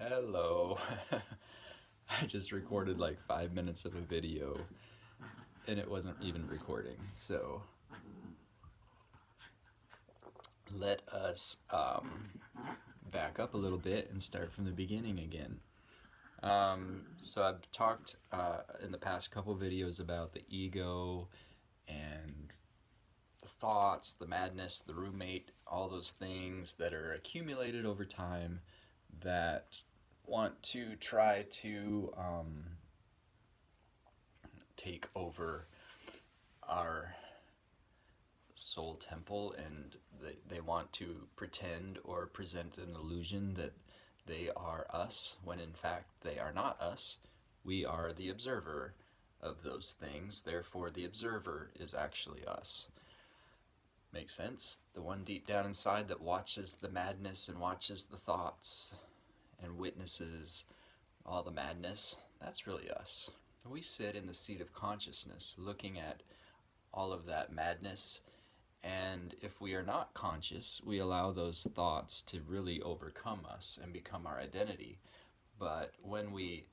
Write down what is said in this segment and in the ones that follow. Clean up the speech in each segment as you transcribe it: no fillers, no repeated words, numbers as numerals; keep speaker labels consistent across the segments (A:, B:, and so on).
A: Hello. I just recorded like 5 minutes of a video and it wasn't even recording. So let us back up a little bit and start from the beginning again. So I've talked in the past couple videos about the ego and the thoughts, the madness, the roommate, all those things that are accumulated over time that want to try to take over our soul temple, and they want to pretend or present an illusion that they are us when in fact they are not us. We are the observer of those things, therefore the observer is actually us. Makes sense? The one deep down inside that watches the madness and watches the thoughts and witnesses all the madness, that's really us. We sit in the seat of consciousness looking at all of that madness, and if we are not conscious, we allow those thoughts to really overcome us and become our identity. But when we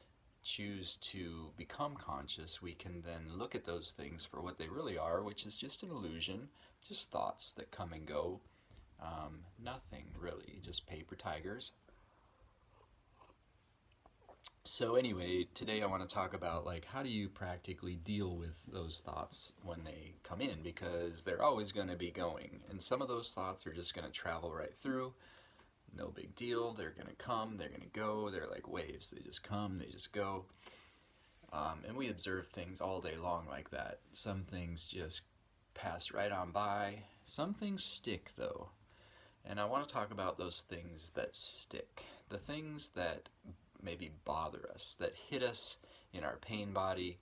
A: choose to become conscious, we can then look at those things for what they really are, which is just an illusion, just thoughts that come and go. Nothing really, just paper tigers. So anyway, today I want to talk about how do you practically deal with those thoughts when they come in, because they're always going to be going, and some of those thoughts are just going to travel right through. No big deal. They're going to come, they're going to go. They're like waves. They just come, they just go. And we observe things all day long like that. Some things just pass right on by. Some things stick though. And I want to talk about those things that stick. The things that maybe bother us, that hit us in our pain body,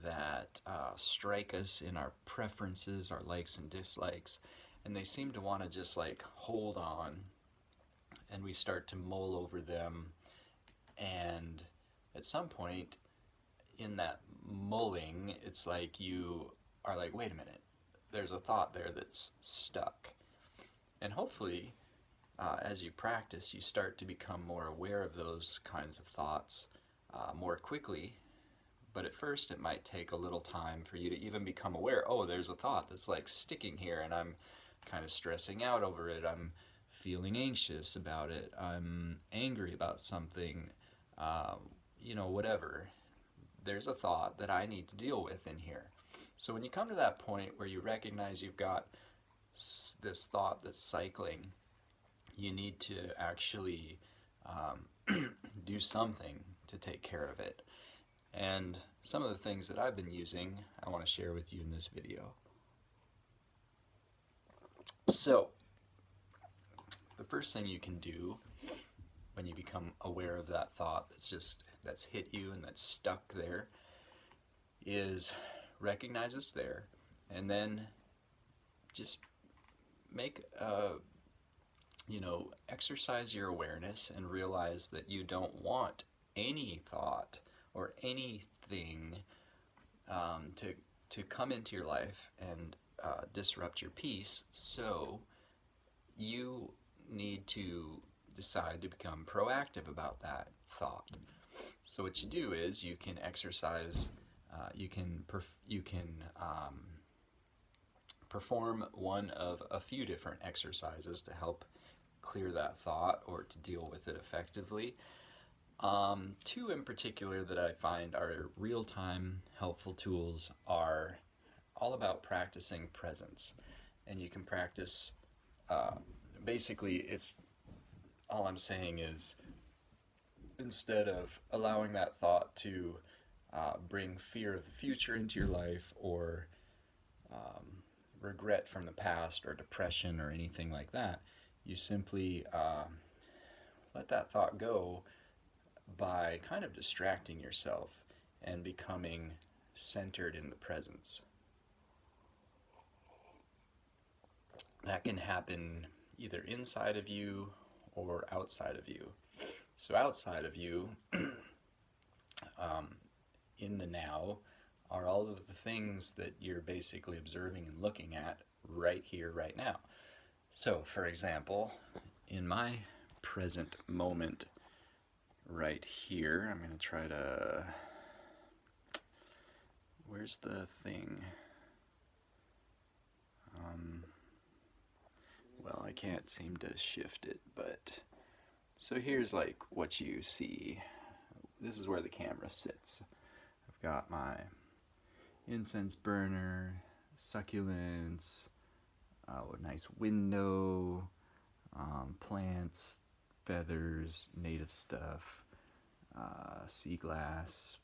A: that strike us in our preferences, our likes and dislikes, and they seem to want to just hold on, and we start to mull over them, and at some point in that mulling, it's like you are like, wait a minute, there's a thought there that's stuck. And hopefully as you practice, you start to become more aware of those kinds of thoughts more quickly. But at first, it might take a little time for you to even become aware, oh, there's a thought that's sticking here, and I'm kind of stressing out over it. I'm feeling anxious about it. I'm angry about something, whatever. There's a thought that I need to deal with in here. So when you come to that point where you recognize you've got this thought that's cycling, you need to actually do something to take care of it. And some of the things that I've been using, I want to share with you in this video. So, the first thing you can do when you become aware of that thought that's hit you and that's stuck there is recognize it's there, and then just make exercise your awareness and realize that you don't want any thought or anything to come into your life and disrupt your peace. So you need to decide to become proactive about that thought. So what you do is you can exercise, you can perform one of a few different exercises to help clear that thought or to deal with it effectively. Two in particular that I find are real-time helpful tools are all about practicing presence. And you can practice, basically it's, all I'm saying is, instead of allowing that thought to bring fear of the future into your life, or regret from the past, or depression, or anything like that, you simply let that thought go by kind of distracting yourself and becoming centered in the presence. That can happen either inside of you or outside of you. So outside of you, in the now, are all of the things that you're basically observing and looking at right here, right now. So, for example, in my present moment right here. I'm going to try to... Where's the thing? Well, I can't seem to shift it, but... So here's like what you see. This is where the camera sits. I've got my incense burner, succulents, a nice window, plants, feathers, native stuff, sea glass,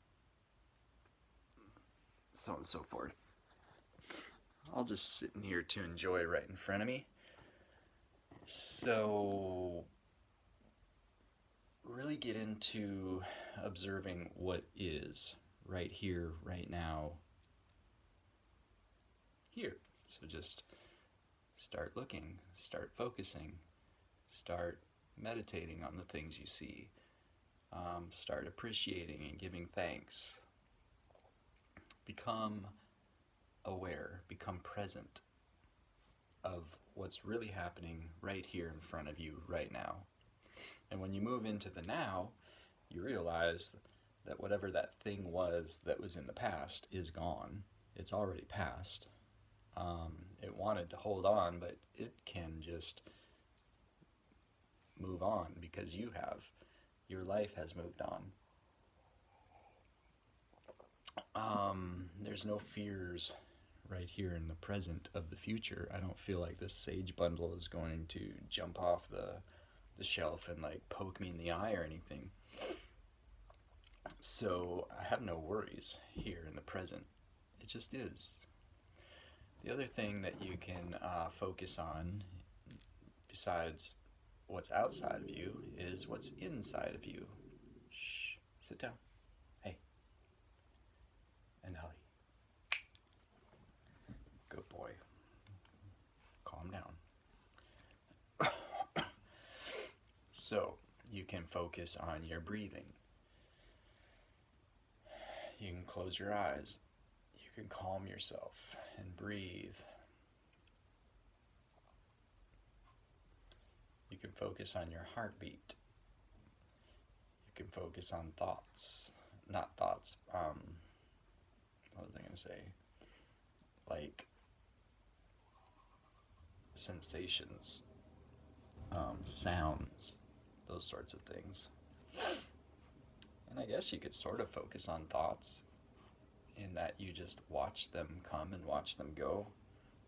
A: so on and so forth. I'll just sit in here to enjoy right in front of me. So, really get into observing what is right here, right now, here. So just start looking, start focusing, start meditating on the things you see, start appreciating and giving thanks. Become aware, become present of what's really happening right here in front of you right now. And when you move into the now, you realize that whatever that thing was that was in the past is gone. It's already past. It wanted to hold on, but it can just move on because you have. Your life has moved on. There's no fears right here in the present of the future. I don't feel like this sage bundle is going to jump off the shelf and like poke me in the eye or anything. So I have no worries here in the present. It just is. The other thing that you can focus on, besides what's outside of you, is what's inside of you. Shh, sit down. Hey. And Holly. Good boy. Calm down. So, you can focus on your breathing. You can close your eyes. You can calm yourself and breathe. You can focus on your heartbeat. You can focus on thoughts. Not thoughts. What was I going to say? Like sensations, sounds, those sorts of things. And I guess you could sort of focus on thoughts in that you just watch them come and watch them go.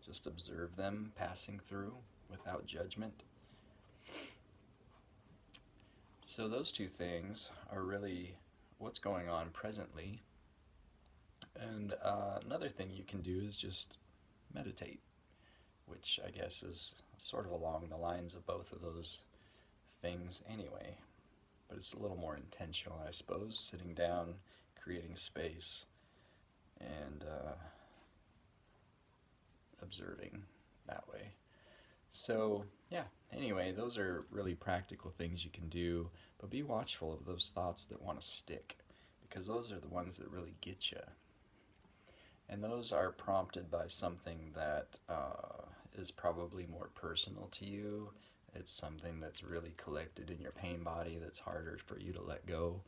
A: Just observe them passing through without judgment. So those two things are really what's going on presently. And another thing you can do is just meditate, which I guess is sort of along the lines of both of those things anyway. But it's a little more intentional, I suppose, sitting down, creating space, and observing that way. So, yeah, anyway, those are really practical things you can do, but be watchful of those thoughts that want to stick, because those are the ones that really get you. And those are prompted by something that is probably more personal to you. It's something that's really collected in your pain body that's harder for you to let go,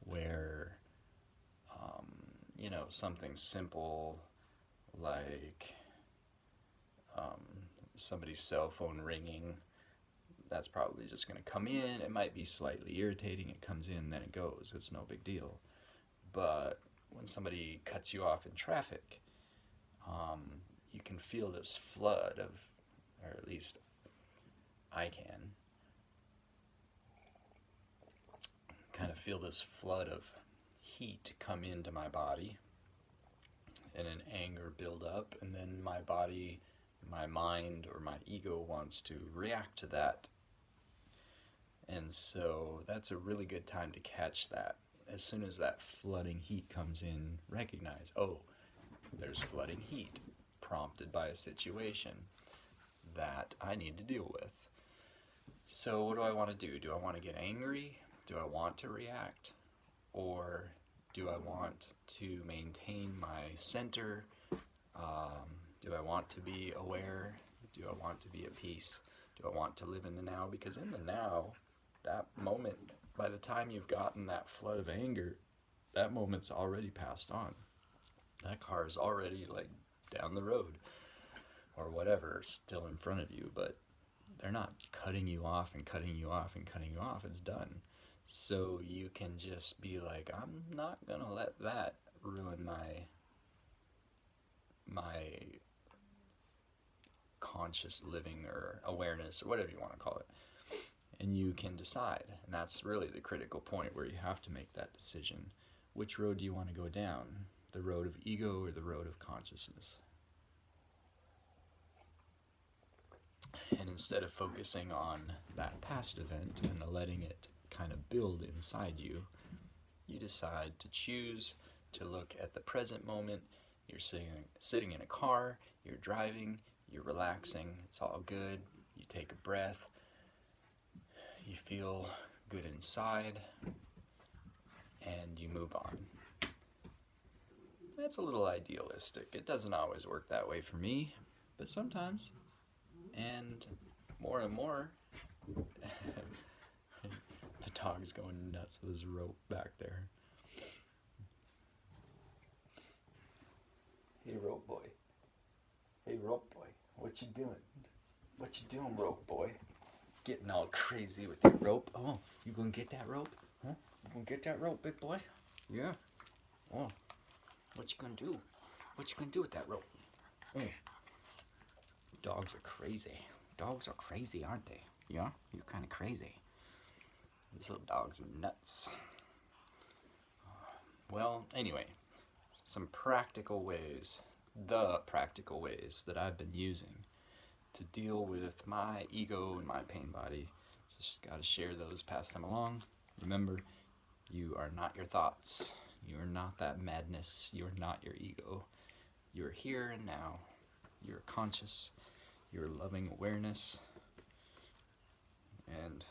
A: where, something simple like somebody's cell phone ringing, that's probably just going to come in. It might be slightly irritating. It comes in, then it goes. It's no big deal. But when somebody cuts you off in traffic, you can feel this flood of, or at least I can, kind of feel this flood of heat come into my body and an anger build up, and then my body, my mind, or my ego wants to react to that. And so that's a really good time to catch that. As soon as that flooding heat comes in, recognize, oh, there's flooding heat prompted by a situation that I need to deal with. So what do I want to do? Do I want to get angry? Do I want to react? Or do I want to maintain my center? Do I want to be aware? Do I want to be at peace? Do I want to live in the now? Because in the now, that moment, by the time you've gotten that flood of anger, that moment's already passed on. That car is already like down the road or whatever, still in front of you, but they're not cutting you off and cutting you off and cutting you off. It's done. So you can just be like, I'm not gonna let that ruin my conscious living or awareness or whatever you want to call it. And you can decide, and that's really the critical point where you have to make that decision. Which road do you want to go down? The road of ego or the road of consciousness? And instead of focusing on that past event and letting it kind of build inside you, you decide to choose to look at the present moment. You're sitting in a car, you're driving, you're relaxing, it's all good. You take a breath, you feel good inside, and you move on. That's a little idealistic. It doesn't always work that way for me, but sometimes. And more, the dog's going nuts with his rope back there. Hey, rope boy. Hey, rope boy. What you doing? What you doing, rope boy? Getting all crazy with your rope. Oh, you gonna get that rope? Huh? You gonna get that rope, big boy? Yeah. Oh, what you gonna do? What you gonna do with that rope? Oh. Dogs are crazy. Dogs are crazy, aren't they? Yeah? You're kind of crazy. These little dogs are nuts. Well, anyway, some practical ways, the practical ways that I've been using to deal with my ego and my pain body. Just got to share those, pass them along. Remember, you are not your thoughts. You are not that madness. You are not your ego. You are here and now. You're conscious. You're loving awareness. And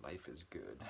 A: life is good.